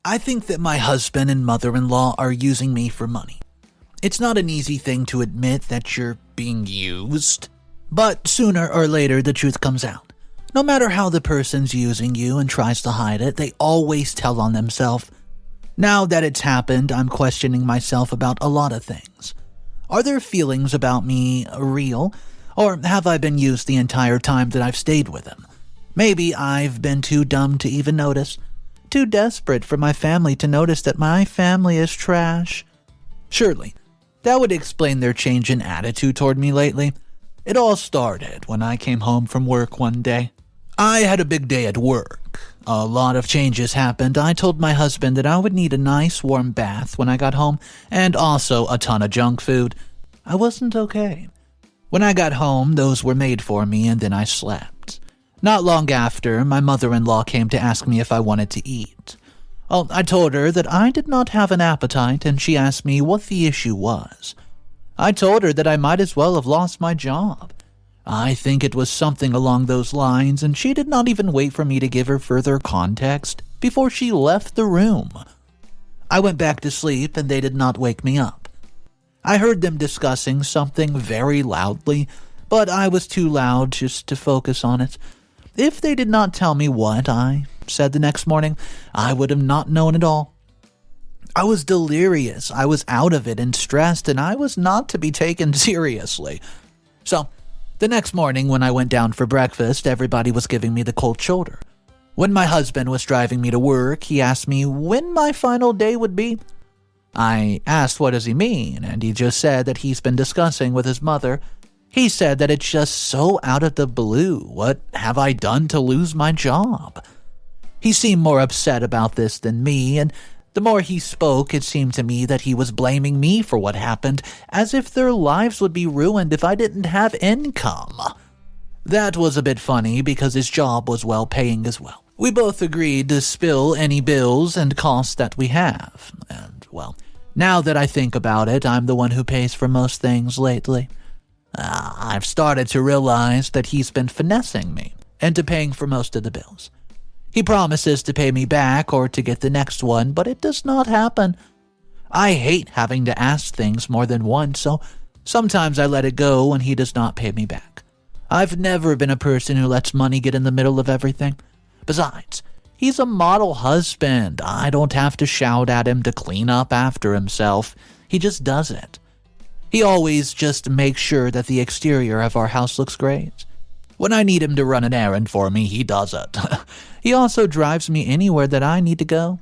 I think that my husband and mother-in-law are using me for money. It's not an easy thing to admit that you're being used, but sooner or later the truth comes out. No matter how the person's using you and tries to hide it, they always tell on themselves. Now that it's happened, I'm questioning myself about a lot of things. Are their feelings about me real, or have I been used the entire time that I've stayed with them? Maybe I've been too dumb to even notice. Too desperate for my family to notice that my family is trash. Surely, that would explain their change in attitude toward me lately. It all started when I came home from work one day. I had a big day at work. A lot of changes happened. I told my husband that I would need a nice warm bath when I got home, and also a ton of junk food. I wasn't okay. When I got home, those were made for me, and then I slept. Not long after, my mother-in-law came to ask me if I wanted to eat. Well, I told her that I did not have an appetite, and she asked me what the issue was. I told her that I might as well have lost my job. I think it was something along those lines, and she did not even wait for me to give her further context before she left the room. I went back to sleep, and they did not wake me up. I heard them discussing something very loudly, but I was too loud just to focus on it. If they did not tell me what I said the next morning, I would have not known at all. I was delirious, I was out of it and stressed, and I was not to be taken seriously. So, the next morning when I went down for breakfast, everybody was giving me the cold shoulder. When my husband was driving me to work, he asked me when my final day would be. I asked what does he mean, and he just said that he's been discussing with his mother. He said that it's just so out of the blue. What have I done to lose my job? He seemed more upset about this than me, and the more he spoke, it seemed to me that he was blaming me for what happened, as if their lives would be ruined if I didn't have income. That was a bit funny because his job was well-paying as well. We both agreed to spill any bills and costs that we have, and, well, now that I think about it, I'm the one who pays for most things lately. I've started to realize that he's been finessing me into paying for most of the bills. He promises to pay me back or to get the next one, but it does not happen. I hate having to ask things more than once, so sometimes I let it go when he does not pay me back. I've never been a person who lets money get in the middle of everything. Besides, he's a model husband. I don't have to shout at him to clean up after himself. He just does it. He always just makes sure that the exterior of our house looks great. When I need him to run an errand for me, he does it. He also drives me anywhere that I need to go.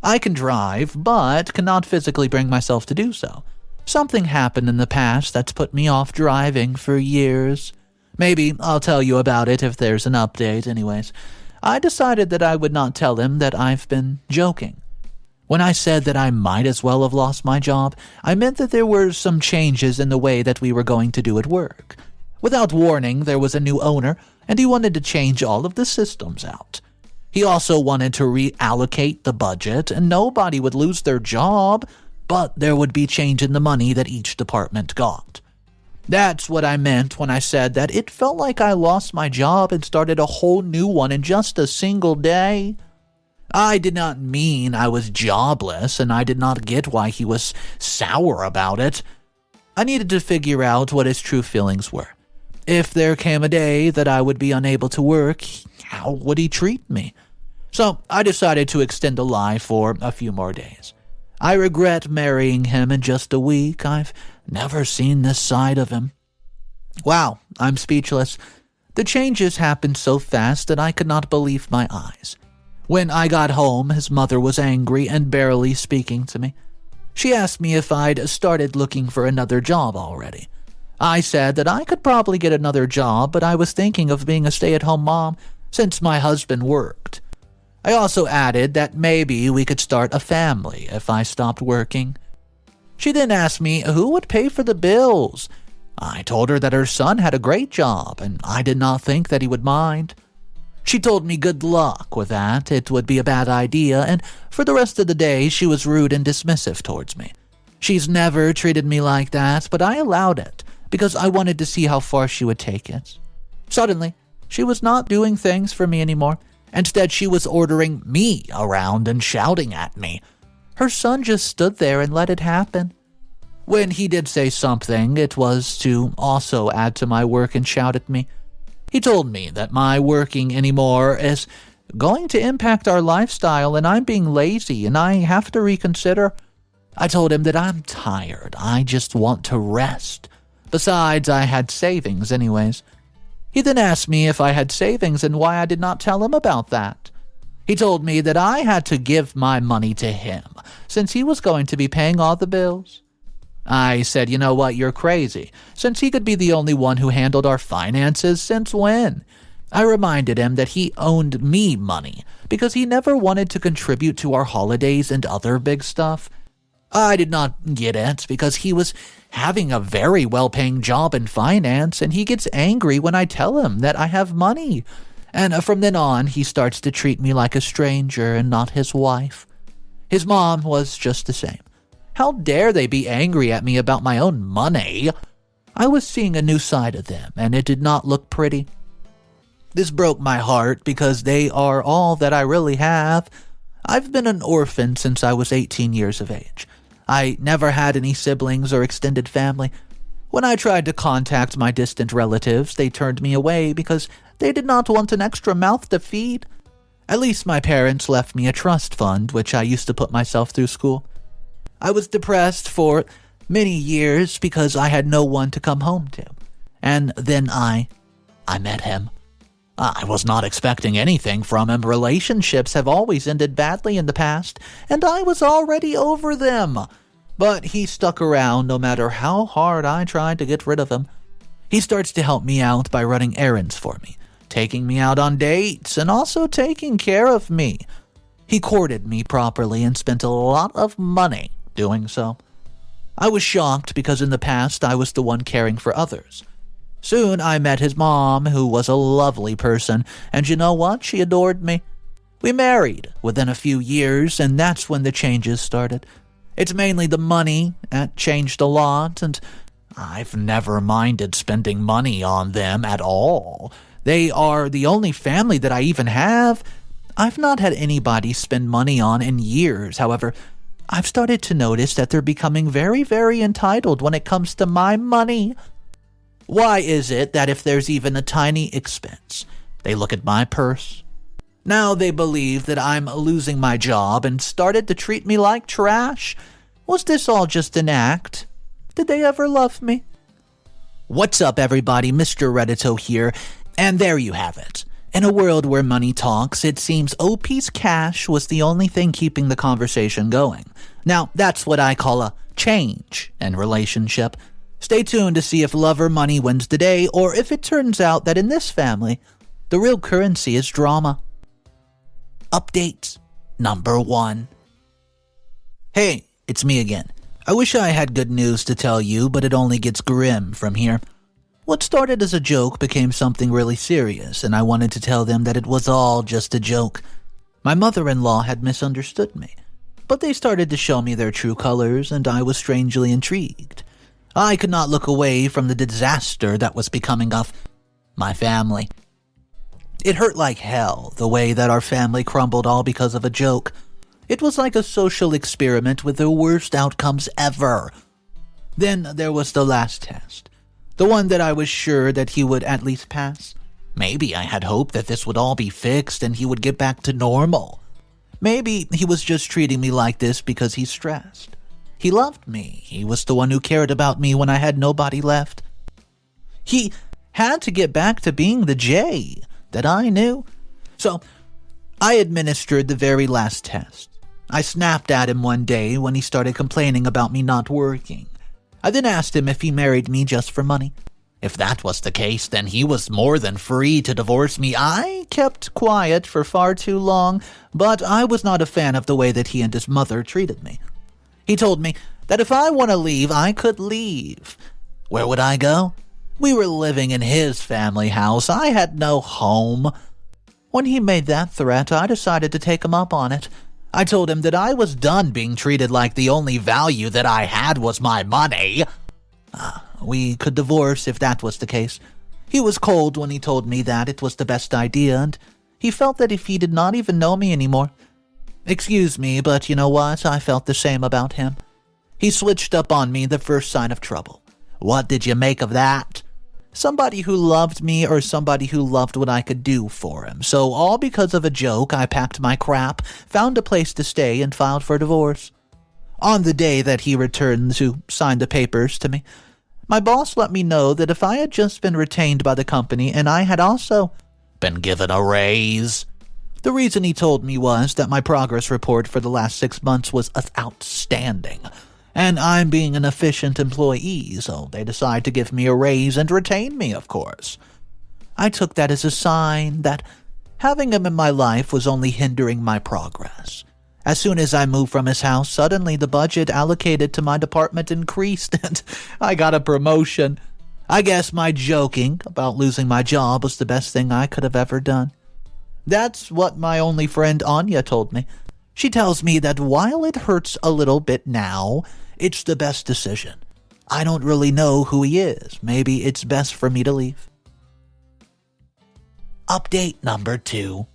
I can drive, but cannot physically bring myself to do so. Something happened in the past that's put me off driving for years. Maybe I'll tell you about it if there's an update anyways. I decided that I would not tell him that I've been joking. When I said that I might as well have lost my job, I meant that there were some changes in the way that we were going to do at work. Without warning, there was a new owner, and he wanted to change all of the systems out. He also wanted to reallocate the budget, and nobody would lose their job, but there would be change in the money that each department got. That's what I meant when I said that it felt like I lost my job and started a whole new one in just a single day. I did not mean I was jobless, and I did not get why he was sour about it. I needed to figure out what his true feelings were. If there came a day that I would be unable to work, how would he treat me? So I decided to extend the lie for a few more days. I regret marrying him in just a week. I've never seen this side of him. Wow, I'm speechless. The changes happened so fast that I could not believe my eyes. When I got home, his mother was angry and barely speaking to me. She asked me if I'd started looking for another job already. I said that I could probably get another job, but I was thinking of being a stay-at-home mom since my husband worked. I also added that maybe we could start a family if I stopped working. She then asked me who would pay for the bills. I told her that her son had a great job, and I did not think that he would mind. She told me good luck with that, it would be a bad idea, and for the rest of the day she was rude and dismissive towards me. She's never treated me like that, but I allowed it, because I wanted to see how far she would take it. Suddenly, she was not doing things for me anymore, Instead, she was ordering me around and shouting at me. Her son just stood there and let it happen. When he did say something, it was to also add to my work and shout at me. He told me that my working anymore is going to impact our lifestyle and I'm being lazy and I have to reconsider. I told him that I'm tired. I just want to rest. Besides, I had savings anyways. He then asked me if I had savings and why I did not tell him about that. He told me that I had to give my money to him since he was going to be paying all the bills. I said, you know what, you're crazy, since he could be the only one who handled our finances since when? I reminded him that he owed me money because he never wanted to contribute to our holidays and other big stuff. I did not get it because he was having a very well-paying job in finance and he gets angry when I tell him that I have money. And from then on, he starts to treat me like a stranger and not his wife. His mom was just the same. How dare they be angry at me about my own money? I was seeing a new side of them, and it did not look pretty. This broke my heart because they are all that I really have. I've been an orphan since I was 18 years of age. I never had any siblings or extended family. When I tried to contact my distant relatives, they turned me away because they did not want an extra mouth to feed. At least my parents left me a trust fund, which I used to put myself through school. I was depressed for many years because I had no one to come home to. And then I met him. I was not expecting anything from him. Relationships have always ended badly in the past, and I was already over them. But he stuck around no matter how hard I tried to get rid of him. He starts to help me out by running errands for me, taking me out on dates, and also taking care of me. He courted me properly and spent a lot of money doing so. I was shocked because in the past I was the one caring for others. Soon I met his mom, who was a lovely person, and you know what? She adored me. We married within a few years, and that's when the changes started. It's mainly the money that changed a lot, and I've never minded spending money on them at all. They are the only family that I even have. I've not had anybody spend money on in years. However, I've started to notice that they're becoming very, very entitled when it comes to my money. Why is it that if there's even a tiny expense, they look at my purse? Now they believe that I'm losing my job and started to treat me like trash. Was this all just an act? Did they ever love me? What's up, everybody? Mr. Reddito here, and there you have it. In a world where money talks, it seems OP's cash was the only thing keeping the conversation going. Now, that's what I call a change in relationship. Stay tuned to see if love or money wins the day, or if it turns out that in this family, the real currency is drama. Update number 1. Hey, it's me again. I wish I had good news to tell you, but it only gets grim from here. What started as a joke became something really serious, and I wanted to tell them that it was all just a joke. My mother-in-law had misunderstood me, but they started to show me their true colors, and I was strangely intrigued. I could not look away from the disaster that was becoming of my family. It hurt like hell, the way that our family crumbled all because of a joke. It was like a social experiment with the worst outcomes ever. Then there was the last test. The one that I was sure that he would at least pass. Maybe I had hoped that this would all be fixed and he would get back to normal. Maybe he was just treating me like this because he's stressed. He loved me. He was the one who cared about me when I had nobody left. He had to get back to being the Jay that I knew. So I administered the very last test. I snapped at him one day when he started complaining about me not working. I then asked him if he married me just for money. If that was the case, then he was more than free to divorce me. I kept quiet for far too long, but I was not a fan of the way that he and his mother treated me. He told me that if I want to leave, I could leave. Where would I go? We were living in his family house. I had no home. When he made that threat, I decided to take him up on it. I told him that I was done being treated like the only value that I had was my money. We could divorce if that was the case. He was cold when he told me that it was the best idea, and He felt that if he did not even know me anymore. Excuse me, but you know what? I felt the same about him. He switched up on me the first sign of trouble. What did you make of that? Somebody who loved me or somebody who loved what I could do for him. So all because of a joke, I packed my crap, found a place to stay, and filed for divorce. On the day that he returned to sign the papers to me, my boss let me know that if I had just been retained by the company and I had also been given a raise. The reason he told me was that my progress report for the last 6 months was outstanding, and I'm being an efficient employee, so they decided to give me a raise and retain me, of course. I took that as a sign that having him in my life was only hindering my progress. As soon as I moved from his house, suddenly the budget allocated to my department increased and I got a promotion. I guess my joking about losing my job was the best thing I could have ever done. That's what my only friend Anya told me. She tells me that while it hurts a little bit now, it's the best decision. I don't really know who he is. Maybe it's best for me to leave. Update number 2.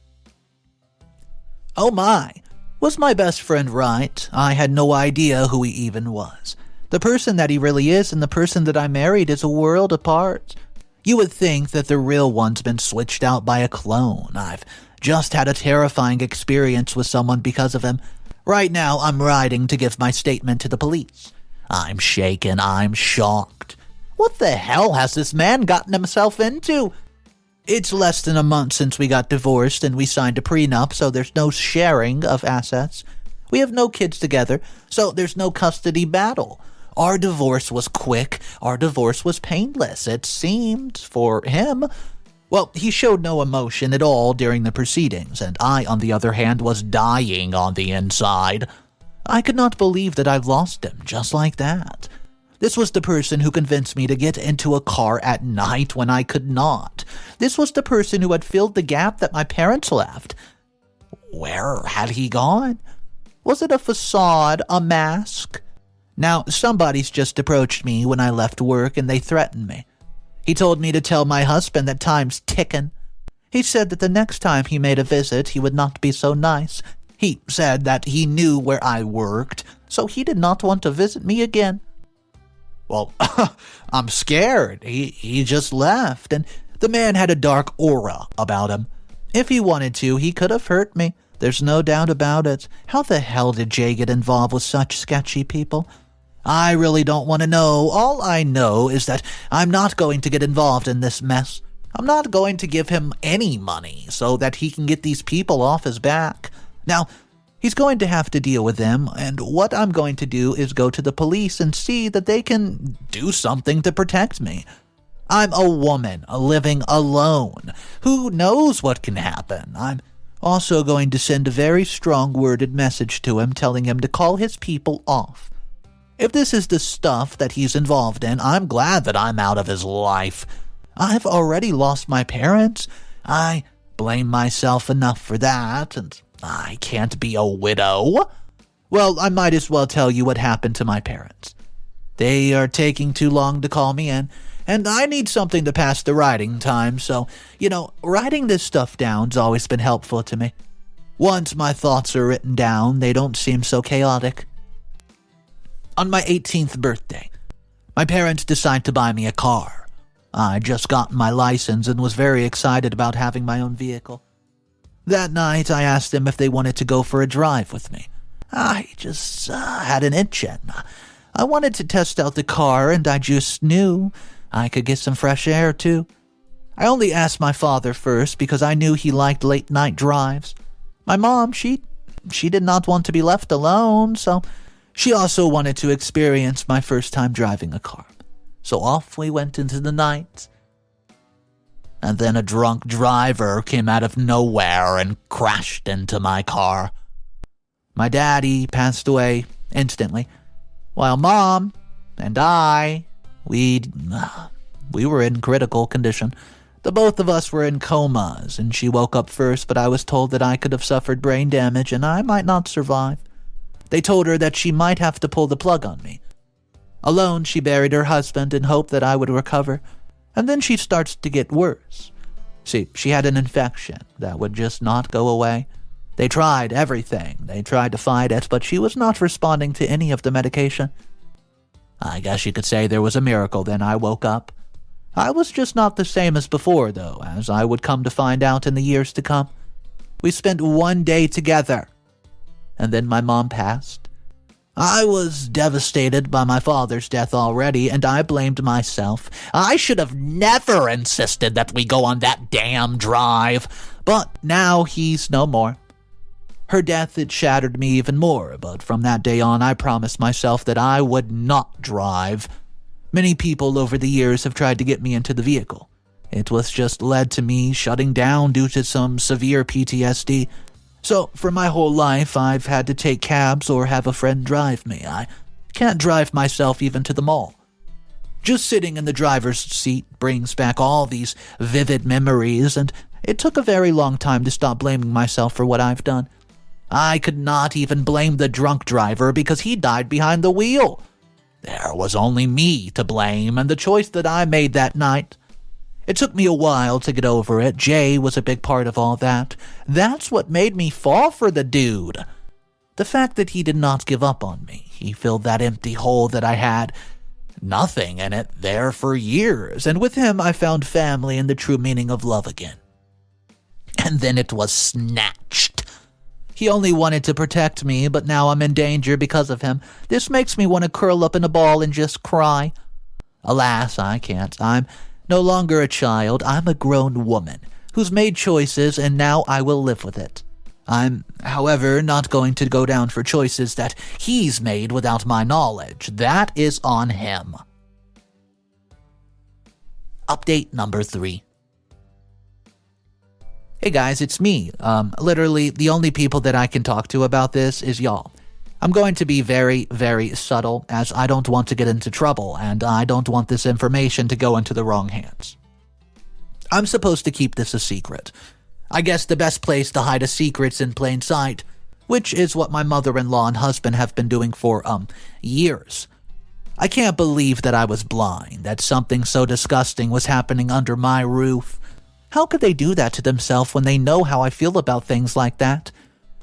Oh my, was my best friend right? I had no idea who he even was. The person that he really is and the person that I married is a world apart. You would think that the real one's been switched out by a clone. I've just had a terrifying experience with someone because of him. Right now, I'm riding to give my statement to the police. I'm shaken. I'm shocked. What the hell has this man gotten himself into? It's less than a month since we got divorced and we signed a prenup, so there's no sharing of assets. We have no kids together, so there's no custody battle. Our divorce was quick. Our divorce was painless, it seemed, for him. Well, he showed no emotion at all during the proceedings, and I, on the other hand, was dying on the inside. I could not believe that I lost him just like that. This was the person who convinced me to get into a car at night when I could not. This was the person who had filled the gap that my parents left. Where had he gone? Was it a facade, a mask? Now, somebody's just approached me when I left work and they threatened me. He told me to tell my husband that time's ticking. He said that the next time he made a visit, he would not be so nice. He said that he knew where I worked, so he did not want to visit me again. Well, I'm scared. He just left, and the man had a dark aura about him. If he wanted to, he could have hurt me. There's no doubt about it. How the hell did Jay get involved with such sketchy people? I really don't want to know. All I know is that I'm not going to get involved in this mess. I'm not going to give him any money so that he can get these people off his back. Now, he's going to have to deal with them, and what I'm going to do is go to the police and see that they can do something to protect me. I'm a woman, living alone. Who knows what can happen? I'm also going to send a very strong worded message to him telling him to call his people off. If this is the stuff that he's involved in, I'm glad that I'm out of his life. I've already lost my parents. I blame myself enough for that, and I can't be a widow. Well, I might as well tell you what happened to my parents. They are taking too long to call me in, and I need something to pass the writing time, so, writing this stuff down's always been helpful to me. Once my thoughts are written down, they don't seem so chaotic. On my 18th birthday, my parents decided to buy me a car. I'd just gotten my license and was very excited about having my own vehicle. That night, I asked them if they wanted to go for a drive with me. I just had an itch in. I wanted to test out the car, and I just knew I could get some fresh air, too. I only asked my father first because I knew he liked late-night drives. My mom, she did not want to be left alone, so she also wanted to experience my first time driving a car. So off we went into the night. And then a drunk driver came out of nowhere and crashed into my car. My daddy passed away instantly, while Mom and I, we were in critical condition. The both of us were in comas, and she woke up first, but I was told that I could have suffered brain damage and I might not survive. They told her that she might have to pull the plug on me. Alone, she buried her husband in hope that I would recover, and then she starts to get worse. See, she had an infection that would just not go away. They tried everything. They tried to fight it, but she was not responding to any of the medication. I guess you could say there was a miracle then I woke up. I was just not the same as before, though, as I would come to find out in the years to come. We spent one day together, and then my mom passed. I was devastated by my father's death already, and I blamed myself. I should have never insisted that we go on that damn drive, but now he's no more. Her death, it shattered me even more, but from that day on I promised myself that I would not drive. Many people over the years have tried to get me into the vehicle. It was just led to me shutting down due to some severe PTSD. So, for my whole life, I've had to take cabs or have a friend drive me. I can't drive myself even to the mall. Just sitting in the driver's seat brings back all these vivid memories, and it took a very long time to stop blaming myself for what I've done. I could not even blame the drunk driver because he died behind the wheel. There was only me to blame and the choice that I made that night. It took me a while to get over it. Jay was a big part of all that. That's what made me fall for the dude. The fact that he did not give up on me. He filled that empty hole that I had. Nothing in it there for years. And with him, I found family and the true meaning of love again. And then it was snatched. He only wanted to protect me, but now I'm in danger because of him. This makes me want to curl up in a ball and just cry. Alas, I can't. I'm no longer a child. I'm a grown woman who's made choices, and now I will live with it. I'm, however, not going to go down for choices that he's made without my knowledge. That is on him. Update number 3. Hey guys, it's me. Literally, the only people that I can talk to about this is y'all. I'm going to be very, very subtle, as I don't want to get into trouble, and I don't want this information to go into the wrong hands. I'm supposed to keep this a secret. I guess the best place to hide a secret's in plain sight, which is what my mother-in-law and husband have been doing for, years. I can't believe that I was blind, that something so disgusting was happening under my roof. How could they do that to themselves when they know how I feel about things like that?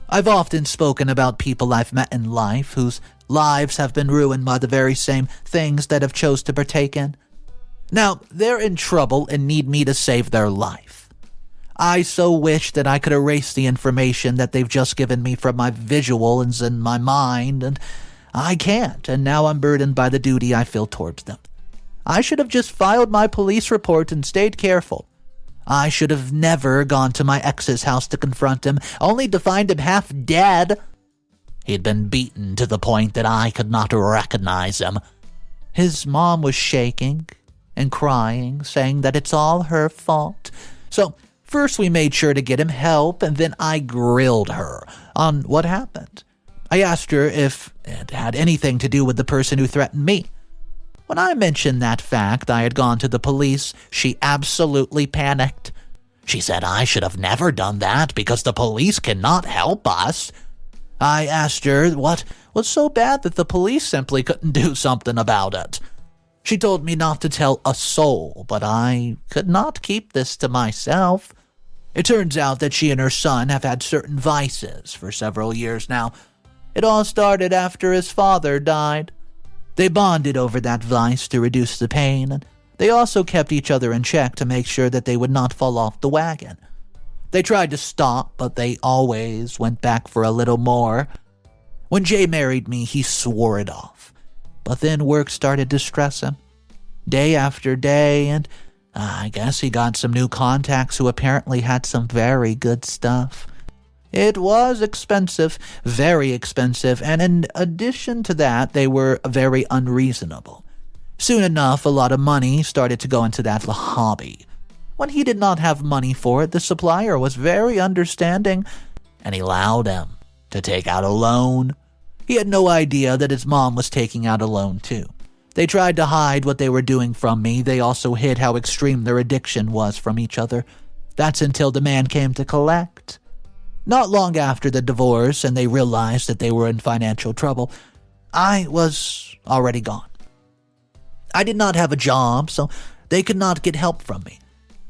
I've often spoken about people I've met in life whose lives have been ruined by the very same things that have chose to partake in. Now, they're in trouble and need me to save their life. I so wish that I could erase the information that they've just given me from my visuals and my mind, and I can't, and now I'm burdened by the duty I feel towards them. I should have just filed my police report and stayed careful. I should have never gone to my ex's house to confront him, only to find him half dead. He'd been beaten to the point that I could not recognize him. His mom was shaking and crying, saying that it's all her fault. So first we made sure to get him help, and then I grilled her on what happened. I asked her if it had anything to do with the person who threatened me. When I mentioned that fact I had gone to the police, she absolutely panicked. She said I should have never done that because the police cannot help us. I asked her what was so bad that the police simply couldn't do something about it. She told me not to tell a soul, but I could not keep this to myself. It turns out that she and her son have had certain vices for several years now. It all started after his father died. They bonded over that vice to reduce the pain, and they also kept each other in check to make sure that they would not fall off the wagon. They tried to stop, but they always went back for a little more. When Jay married me, he swore it off. But then work started to stress him. Day after day, and I guess he got some new contacts who apparently had some very good stuff. It was expensive, very expensive, and in addition to that, they were very unreasonable. Soon enough, a lot of money started to go into that hobby. When he did not have money for it, the supplier was very understanding, and he allowed him to take out a loan. He had no idea that his mom was taking out a loan too. They tried to hide what they were doing from me. They also hid how extreme their addiction was from each other. That's until the man came to collect. Not long after the divorce, and they realized that they were in financial trouble, I was already gone. I did not have a job, so they could not get help from me.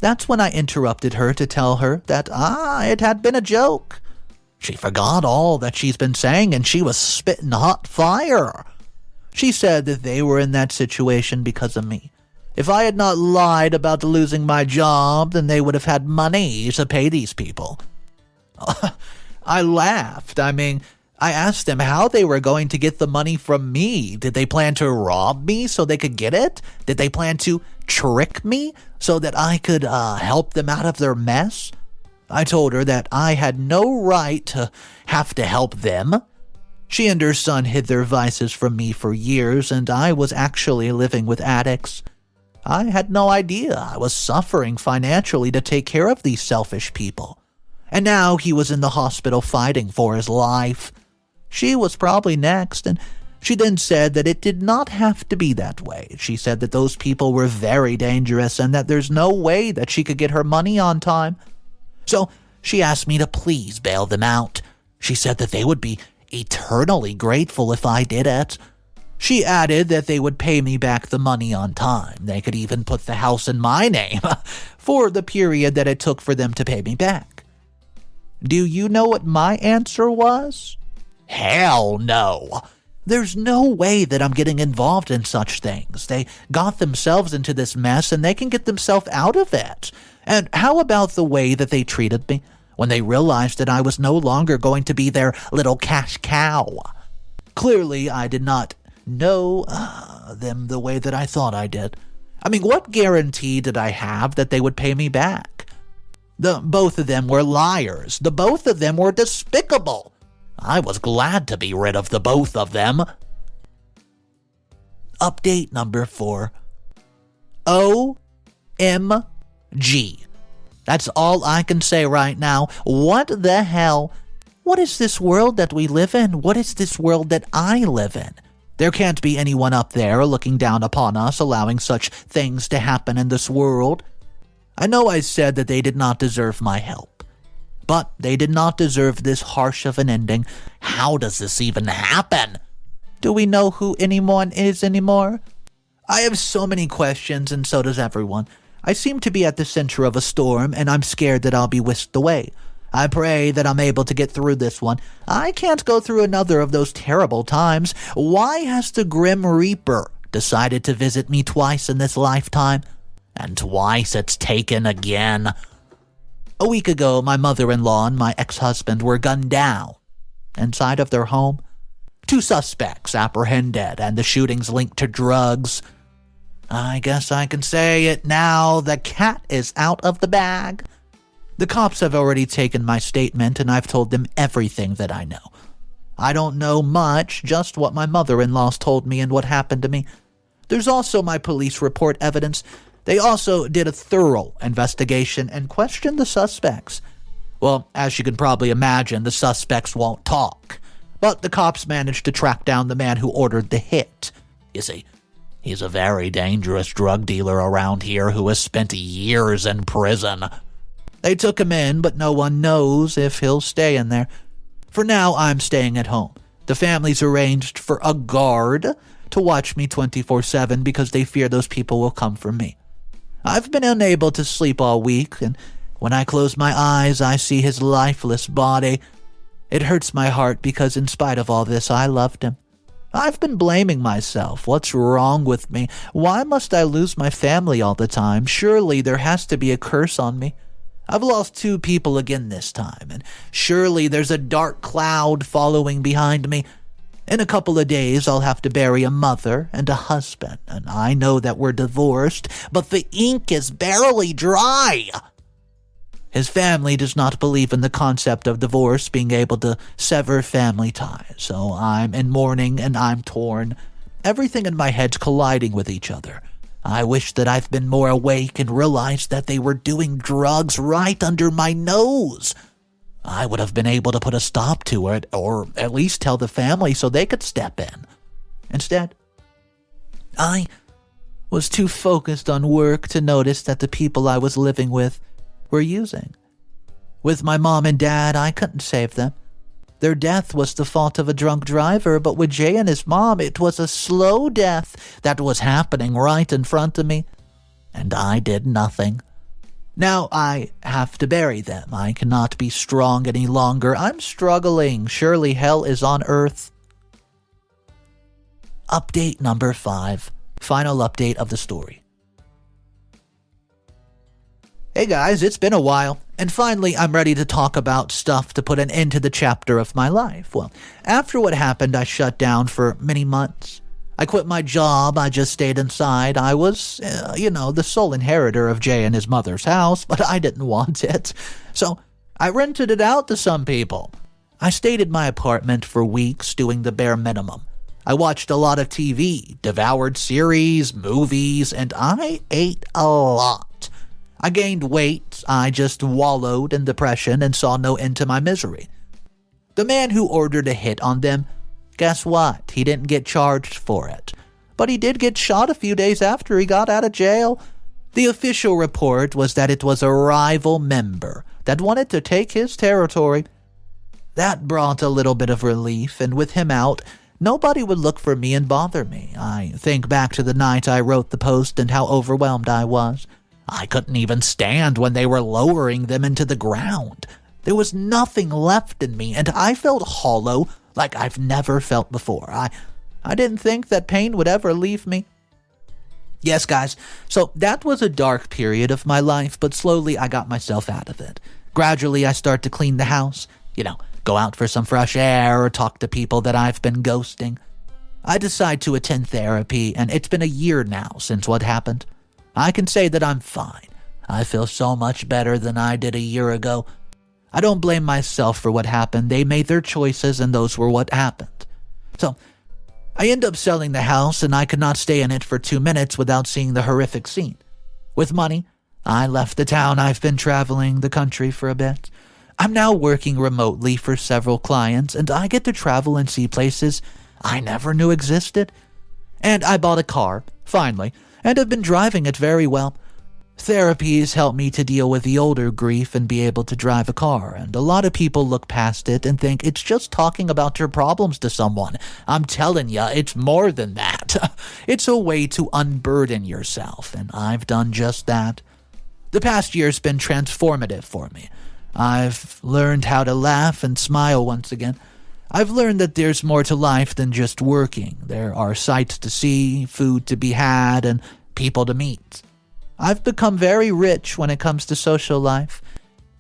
That's when I interrupted her to tell her that, it had been a joke. She forgot all that she's been saying and she was spitting hot fire. She said that they were in that situation because of me. If I had not lied about losing my job, then they would have had money to pay these people. I laughed. I asked them how they were going to get the money from me. Did they plan to rob me so they could get it? Did they plan to trick me so that I could help them out of their mess? I told her that I had no right to have to help them. She and her son hid their vices from me for years, and I was actually living with addicts. I had no idea I was suffering financially to take care of these selfish people. And now he was in the hospital fighting for his life. She was probably next, and she then said that it did not have to be that way. She said that those people were very dangerous and that there's no way that she could get her money on time. So she asked me to please bail them out. She said that they would be eternally grateful if I did it. She added that they would pay me back the money on time. They could even put the house in my name for the period that it took for them to pay me back. Do you know what my answer was? Hell no. There's no way that I'm getting involved in such things. They got themselves into this mess and they can get themselves out of it. And how about the way that they treated me when they realized that I was no longer going to be their little cash cow? Clearly, I did not know them the way that I thought I did. What guarantee did I have that they would pay me back? Both of them were liars. The both of them were despicable. I was glad to be rid of the both of them. Update number 4. OMG. That's all I can say right now. What the hell? What is this world that we live in? What is this world that I live in? There can't be anyone up there looking down upon us, allowing such things to happen in this world. I know I said that they did not deserve my help, but they did not deserve this harsh of an ending. How does this even happen? Do we know who anyone is anymore? I have so many questions, and so does everyone. I seem to be at the center of a storm, and I'm scared that I'll be whisked away. I pray that I'm able to get through this one. I can't go through another of those terrible times. Why has the Grim Reaper decided to visit me twice in this lifetime? And twice it's taken again. A week ago, my mother-in-law and my ex-husband were gunned down inside of their home. 2 suspects apprehended, and the shootings linked to drugs. I guess I can say it now. The cat is out of the bag. The cops have already taken my statement, and I've told them everything that I know. I don't know much, just what my mother-in-law's told me and what happened to me. There's also my police report evidence. They also did a thorough investigation and questioned the suspects. Well, as you can probably imagine, the suspects won't talk. But the cops managed to track down the man who ordered the hit. You see, he's a very dangerous drug dealer around here who has spent years in prison. They took him in, but no one knows if he'll stay in there. For now, I'm staying at home. The family's arranged for a guard to watch me 24/7 because they fear those people will come for me. I've been unable to sleep all week, and when I close my eyes, I see his lifeless body. It hurts my heart because in spite of all this, I loved him. I've been blaming myself. What's wrong with me? Why must I lose my family all the time? Surely there has to be a curse on me. I've lost 2 people again this time, and surely there's a dark cloud following behind me. In a couple of days, I'll have to bury a mother and a husband, and I know that we're divorced, but the ink is barely dry. His family does not believe in the concept of divorce being able to sever family ties, so I'm in mourning and I'm torn. Everything in my head's colliding with each other. I wish that I've been more awake and realized that they were doing drugs right under my nose. I would have been able to put a stop to it, or at least tell the family so they could step in. Instead, I was too focused on work to notice that the people I was living with were using. With my mom and dad, I couldn't save them. Their death was the fault of a drunk driver, but with Jay and his mom, it was a slow death that was happening right in front of me, and I did nothing. Now I have to bury them. I cannot be strong any longer. I'm struggling. Surely hell is on earth. Update number 5. Final update of the story. Hey guys, it's been a while, and finally I'm ready to talk about stuff to put an end to the chapter of my life. Well, after what happened, I shut down for many months. I quit my job, I just stayed inside. I was, the sole inheritor of Jay and his mother's house, but I didn't want it. So I rented it out to some people. I stayed in my apartment for weeks doing the bare minimum. I watched a lot of TV, devoured series, movies, and I ate a lot. I gained weight, I just wallowed in depression and saw no end to my misery. The man who ordered a hit on them, guess what? He didn't get charged for it. But he did get shot a few days after he got out of jail. The official report was that it was a rival member that wanted to take his territory. That brought a little bit of relief, and with him out, nobody would look for me and bother me. I think back to the night I wrote the post and how overwhelmed I was. I couldn't even stand when they were lowering them into the ground. There was nothing left in me, and I felt hollow like I've never felt before. I didn't think that pain would ever leave me. Yes, guys, so that was a dark period of my life, but slowly I got myself out of it. Gradually, I start to clean the house, go out for some fresh air or talk to people that I've been ghosting. I decide to attend therapy, and it's been a year now since what happened. I can say that I'm fine. I feel so much better than I did a year ago. I don't blame myself for what happened. They made their choices, and those were what happened. So, I end up selling the house, and I could not stay in it for 2 minutes without seeing the horrific scene. With money, I left the town. I've been traveling the country for a bit. I'm now working remotely for several clients, and I get to travel and see places I never knew existed. And I bought a car, finally, and have been driving it very well. Therapy has helped me to deal with the older grief and be able to drive a car, and a lot of people look past it and think it's just talking about your problems to someone. I'm telling ya, it's more than that. It's a way to unburden yourself, and I've done just that. The past year's been transformative for me. I've learned how to laugh and smile once again. I've learned that there's more to life than just working. There are sights to see, food to be had, and people to meet. I've become very rich when it comes to social life.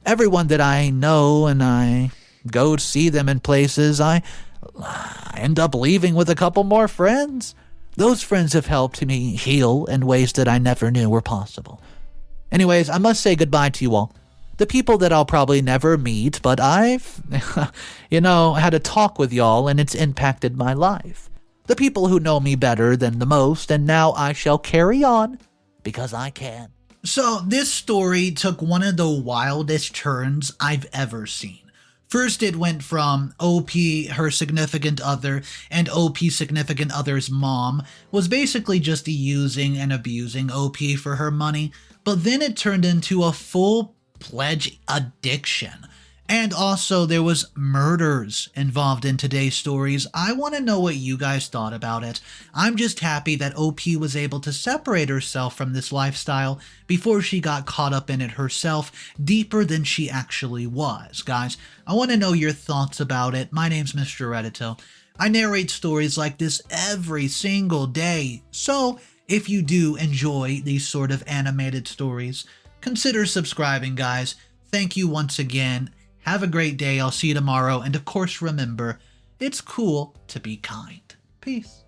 Everyone that I know and I go to see them in places, I end up leaving with a couple more friends. Those friends have helped me heal in ways that I never knew were possible. Anyways, I must say goodbye to you all. The people that I'll probably never meet, but I've, had a talk with y'all and it's impacted my life. The people who know me better than the most, and now I shall carry on because I can. So this story took one of the wildest turns I've ever seen. First, it went from OP, her significant other, and OP's significant other's mom was basically just using and abusing OP for her money, but then it turned into a full-fledged addiction. And also, there was murders involved in today's stories. I want to know what you guys thought about it. I'm just happy that OP was able to separate herself from this lifestyle before she got caught up in it herself, deeper than she actually was. Guys, I want to know your thoughts about it. My name's Mr. Reddito. I narrate stories like this every single day. So, if you do enjoy these sort of animated stories, consider subscribing, guys. Thank you once again. Have a great day. I'll see you tomorrow. And of course, remember, it's cool to be kind. Peace.